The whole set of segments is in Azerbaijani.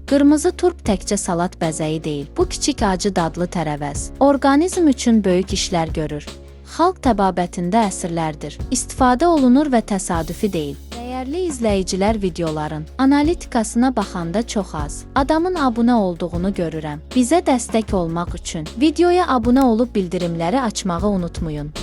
Qırmızı turp təkcə salat bəzəyi deyil, bu kiçik acı dadlı tərəvəz orqanizm üçün böyük işlər görür. Xalq təbabətində əsrlərdir istifadə olunur və təsadüfi deyil. Dəyərli izləyicilər, videoların analitikasına baxanda çox az adamın abunə olduğunu görürəm. Bizə dəstək olmaq üçün videoya abunə olub bildirimləri açmağı unutmayın.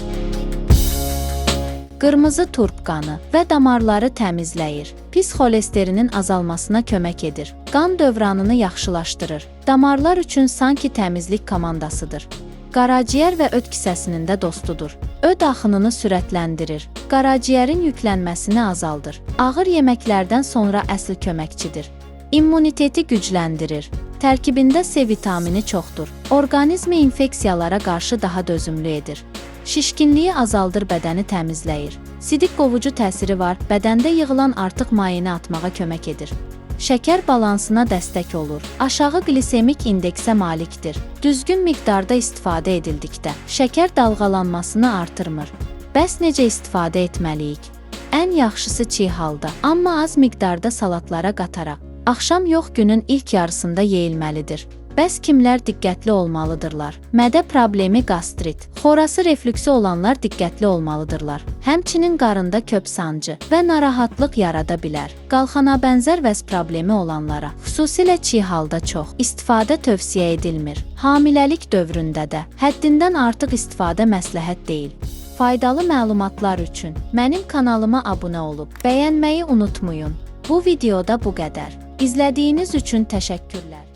Qırmızı turp qanı və damarları təmizləyir. Pis xolesterinin azalmasına kömək edir. Qan dövranını yaxşılaşdırır. Damarlar üçün sanki təmizlik komandasıdır. Qaraciyər və öd kisəsinin də dostudur. Öd axınını sürətləndirir. Qaraciyərin yüklənməsini azaldır. Ağır yeməklərdən sonra əsl köməkçidir. İmmuniteti gücləndirir. Tərkibində C vitamini çoxdur. Orqanizmi infeksiyalara qarşı daha dözümlü edir. Şişkinliyi azaldır, bədəni təmizləyir. Sidik qovucu təsiri var, bədəndə yığılan artıq mayeni atmağa kömək edir. Şəkər balansına dəstək olur. Aşağı glisemik indeksə malikdir. Düzgün miqdarda istifadə edildikdə şəkər dalğalanmasını artırmır. Bəs necə istifadə etməliyik? Ən yaxşısı çiğ halda, amma az miqdarda salatlara qataraq. Axşam yox, günün ilk yarısında yeyilməlidir. Bəs kimlər diqqətli olmalıdırlar? Mədə problemi, qastrit, xorası reflüksü olanlar diqqətli olmalıdırlar. Həmçinin qarında köp sancı və narahatlıq yarada bilər. Qalxana bənzər vəz problemi olanlara, xüsusilə çiğ halda çox istifadə tövsiyə edilmir. Hamiləlik dövründə də həddindən artıq istifadə məsləhət deyil. Faydalı məlumatlar üçün mənim kanalıma abunə olub bəyənməyi unutmayın. Bu videoda bu qədər. İzlədiyiniz üçün təşəkkürlər.